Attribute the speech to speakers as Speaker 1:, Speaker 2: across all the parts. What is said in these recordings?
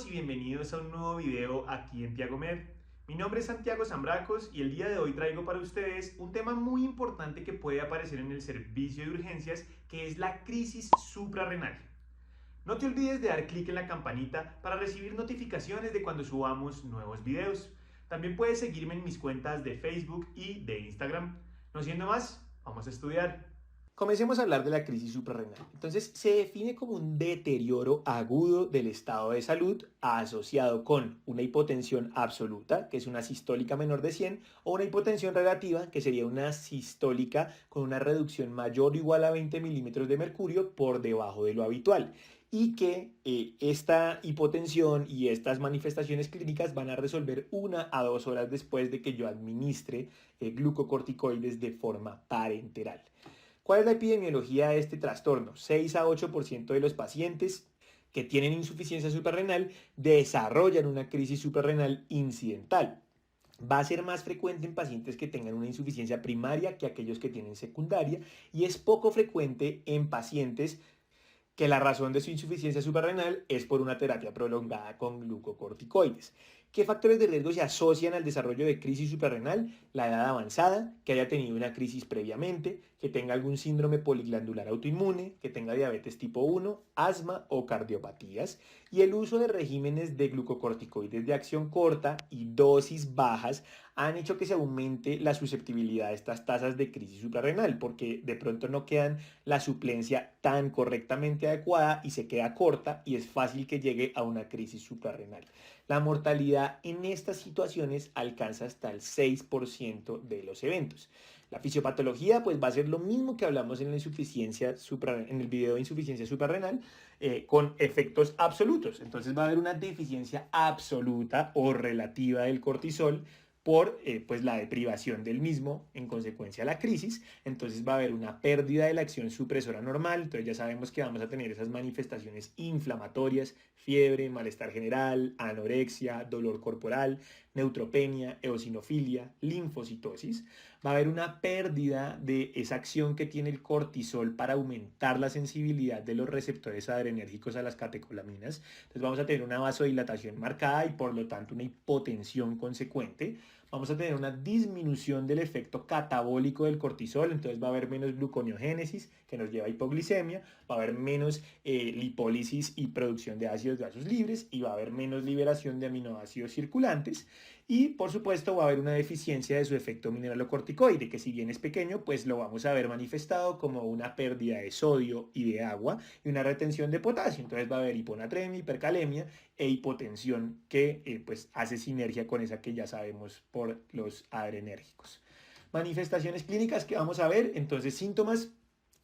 Speaker 1: todos y bienvenidos a un nuevo video aquí en Tiagomed. Mi nombre es Santiago Zambracos y el día de hoy traigo para ustedes un tema muy importante que puede aparecer en el servicio de urgencias, que es la crisis suprarrenal. No te olvides de dar clic en la campanita para recibir notificaciones de cuando subamos nuevos videos. También puedes seguirme en mis cuentas de Facebook y de Instagram. No siendo más, vamos a estudiar. Comencemos a hablar de la crisis suprarrenal. Entonces, se define como un deterioro agudo del estado de salud asociado con una hipotensión absoluta, que es una sistólica menor de 100, o una hipotensión relativa, que sería una sistólica con una reducción mayor o igual a 20 milímetros de mercurio por debajo de lo habitual. Y que esta hipotensión y estas manifestaciones clínicas van a resolver 1 a 2 horas después de que yo administre glucocorticoides de forma parenteral. ¿Cuál es la epidemiología de este trastorno? 6 a 8% de los pacientes que tienen insuficiencia suprarrenal desarrollan una crisis suprarrenal incidental. Va a ser más frecuente en pacientes que tengan una insuficiencia primaria que aquellos que tienen secundaria, y es poco frecuente en pacientes que la razón de su insuficiencia suprarrenal es por una terapia prolongada con glucocorticoides. ¿Qué factores de riesgo se asocian al desarrollo de crisis suprarrenal? La edad avanzada, que haya tenido una crisis previamente, que tenga algún síndrome poliglandular autoinmune, que tenga diabetes tipo 1, asma o cardiopatías, y el uso de regímenes de glucocorticoides de acción corta y dosis bajas han hecho que se aumente la susceptibilidad de estas tasas de crisis suprarrenal, porque de pronto no quedan la suplencia tan correctamente adecuada y se queda corta y es fácil que llegue a una crisis suprarrenal. La mortalidad en estas situaciones alcanza hasta el 6% de los eventos. La fisiopatología pues va a ser lo mismo que hablamos en la insuficiencia en el video de insuficiencia suprarrenal, con efectos absolutos. Entonces va a haber una deficiencia absoluta o relativa del cortisol por pues la deprivación del mismo en consecuencia de la crisis. Entonces va a haber una pérdida de la acción supresora normal. Entonces ya sabemos que vamos a tener esas manifestaciones inflamatorias: fiebre, malestar general, anorexia, dolor corporal, neutropenia, eosinofilia, linfocitosis. Va a haber una pérdida de esa acción que tiene el cortisol para aumentar la sensibilidad de los receptores adrenérgicos a las catecolaminas. Entonces vamos a tener una vasodilatación marcada y por lo tanto una hipotensión consecuente. Vamos a tener una disminución del efecto catabólico del cortisol, entonces va a haber menos gluconeogénesis que nos lleva a hipoglicemia, va a haber menos lipólisis y producción de ácidos grasos libres, y va a haber menos liberación de aminoácidos circulantes, y por supuesto va a haber una deficiencia de su efecto mineralocorticoide, que si bien es pequeño, pues lo vamos a ver manifestado como una pérdida de sodio y de agua y una retención de potasio. Entonces va a haber hiponatremia, hipercalemia e hipotensión, que pues hace sinergia con esa que ya sabemos por los adrenérgicos. Manifestaciones clínicas que vamos a ver, entonces síntomas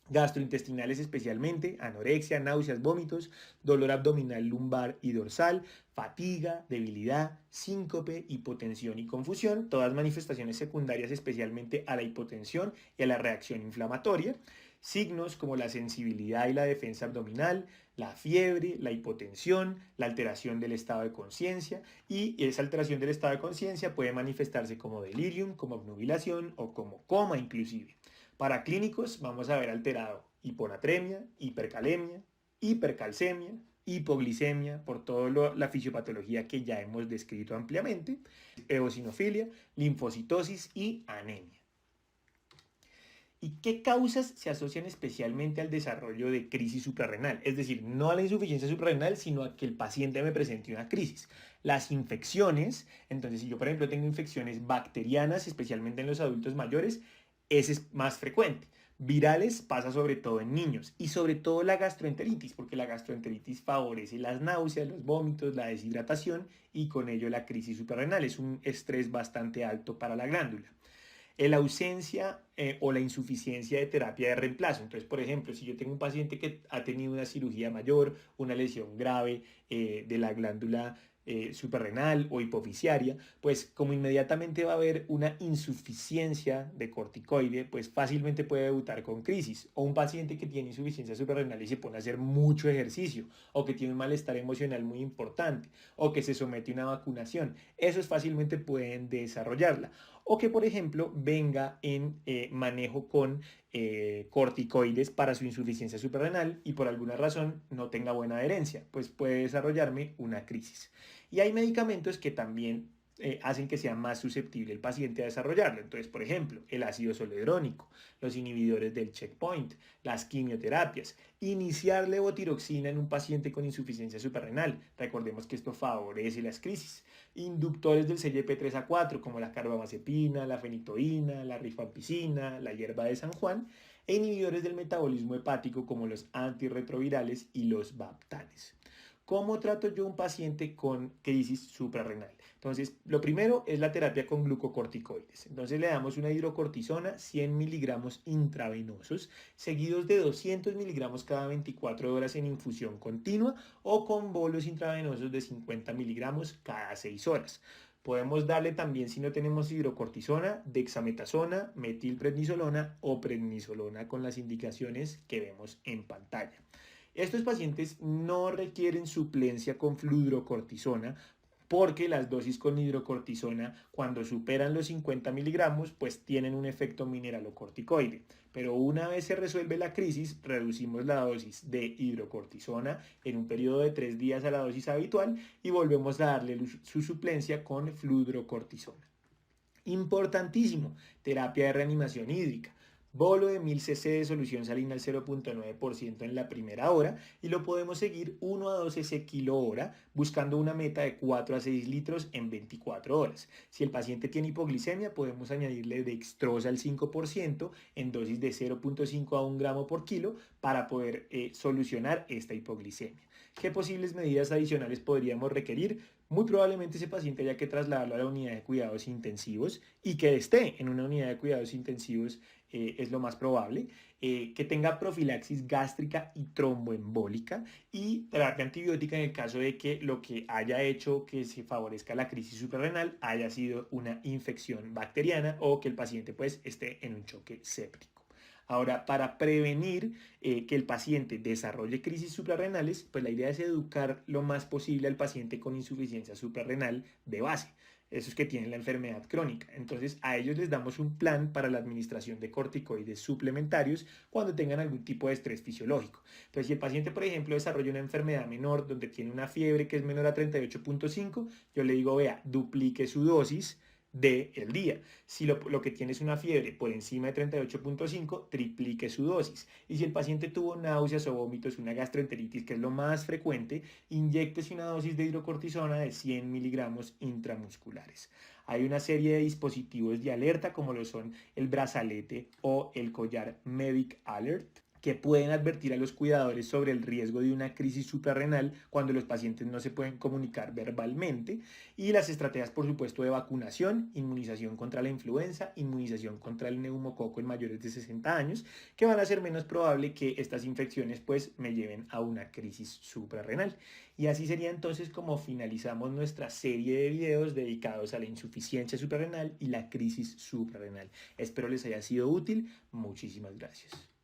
Speaker 1: gastrointestinales, especialmente anorexia, náuseas, vómitos, dolor abdominal lumbar y dorsal, fatiga, debilidad, síncope, hipotensión y confusión, todas manifestaciones secundarias especialmente a la hipotensión y a la reacción inflamatoria. Signos como la sensibilidad y la defensa abdominal, la fiebre, la hipotensión, la alteración del estado de conciencia, y esa alteración del estado de conciencia puede manifestarse como delirium, como obnubilación o como coma inclusive. Para clínicos vamos a ver alterado hiponatremia, hipercalemia, hipercalcemia, hipoglicemia, por toda la fisiopatología que ya hemos descrito ampliamente, eosinofilia, linfocitosis y anemia. ¿Y qué causas se asocian especialmente al desarrollo de crisis suprarrenal? Es decir, no a la insuficiencia suprarrenal, sino a que el paciente me presente una crisis. Las infecciones, entonces si yo por ejemplo tengo infecciones bacterianas, especialmente en los adultos mayores, ese es más frecuente. Virales pasa sobre todo en niños, y sobre todo la gastroenteritis, porque la gastroenteritis favorece las náuseas, los vómitos, la deshidratación y con ello la crisis suprarrenal. Es un estrés bastante alto para la glándula. La ausencia o la insuficiencia de terapia de reemplazo. Entonces, por ejemplo, si yo tengo un paciente que ha tenido una cirugía mayor, una lesión grave de la glándula suprarrenal o hipofisiaria, pues como inmediatamente va a haber una insuficiencia de corticoide, pues fácilmente puede debutar con crisis. O un paciente que tiene insuficiencia suprarrenal y se pone a hacer mucho ejercicio, o que tiene un malestar emocional muy importante, o que se somete a una vacunación, esos fácilmente pueden desarrollarla.
Speaker 2: o que por ejemplo venga en manejo con corticoides para su insuficiencia suprarrenal y por alguna razón no tenga buena adherencia, pues puede desarrollarme una crisis. Y hay medicamentos que también hacen que sea más susceptible el paciente a desarrollarlo. Entonces, por ejemplo, el ácido zoledrónico, los inhibidores del checkpoint, las quimioterapias, iniciar levotiroxina en un paciente con insuficiencia suprarrenal. Recordemos que esto favorece las crisis. Inductores del CYP3A4 como la carbamazepina, la fenitoína, la rifampicina, la hierba de San Juan e inhibidores del metabolismo hepático como los antirretrovirales y los baptanes. ¿Cómo trato yo un paciente con crisis suprarrenal? Entonces, lo primero es la terapia con glucocorticoides. Entonces le damos una hidrocortisona, 100 miligramos intravenosos, seguidos de 200 miligramos cada 24 horas en infusión continua o con bolos intravenosos de 50 miligramos cada 6 horas. Podemos darle también, si no tenemos hidrocortisona, dexametasona, metilprednisolona o prednisolona con las indicaciones que vemos en pantalla. Estos pacientes no requieren suplencia con fludrocortisona porque las dosis con hidrocortisona cuando superan los 50 miligramos pues tienen un efecto mineralocorticoide. Pero una vez se resuelve la crisis, reducimos la dosis de hidrocortisona en un periodo de 3 días a la dosis habitual y volvemos a darle su suplencia con fludrocortisona. Importantísimo, terapia de reanimación hídrica. Bolo de 1000 cc de solución salina al 0.9% en la primera hora y lo podemos seguir 1 a 2 cc kilo hora buscando una meta de 4 a 6 litros en 24 horas. Si el paciente tiene hipoglicemia podemos añadirle dextrosa al 5% en dosis de 0.5 a 1 gramo por kilo para poder solucionar esta hipoglicemia. ¿Qué posibles medidas adicionales podríamos requerir? Muy probablemente ese paciente haya que trasladarlo a la unidad de cuidados intensivos y que esté en una unidad de cuidados intensivos es lo más probable, que tenga profilaxis gástrica y tromboembólica y terapia antibiótica en el caso de que lo que haya hecho que se favorezca la crisis suprarrenal haya sido una infección bacteriana o que el paciente pues esté en un choque séptico. Ahora, para prevenir que el paciente desarrolle crisis suprarrenales, pues la idea es educar lo más posible al paciente con insuficiencia suprarrenal de base, esos que tienen la enfermedad crónica. Entonces, a ellos les damos un plan para la administración de corticoides suplementarios cuando tengan algún tipo de estrés fisiológico. Entonces, si el paciente, por ejemplo, desarrolla una enfermedad menor donde tiene una fiebre que es menor a 38.5, yo le digo, vea, duplique su dosis del día. Si lo que tiene es una fiebre por encima de 38.5, triplique su dosis. Y si el paciente tuvo náuseas o vómitos, una gastroenteritis, que es lo más frecuente, inyéctese una dosis de hidrocortisona de 100 miligramos intramusculares. Hay una serie de dispositivos de alerta como lo son el brazalete o el collar Medic Alert, que pueden advertir a los cuidadores sobre el riesgo de una crisis suprarrenal cuando los pacientes no se pueden comunicar verbalmente, y las estrategias, por supuesto, de vacunación, inmunización contra la influenza, inmunización contra el neumococo en mayores de 60 años, que van a ser menos probable que estas infecciones pues me lleven a una crisis suprarrenal. Y así sería entonces como finalizamos nuestra serie de videos dedicados a la insuficiencia suprarrenal y la crisis suprarrenal. Espero les haya sido útil. Muchísimas gracias.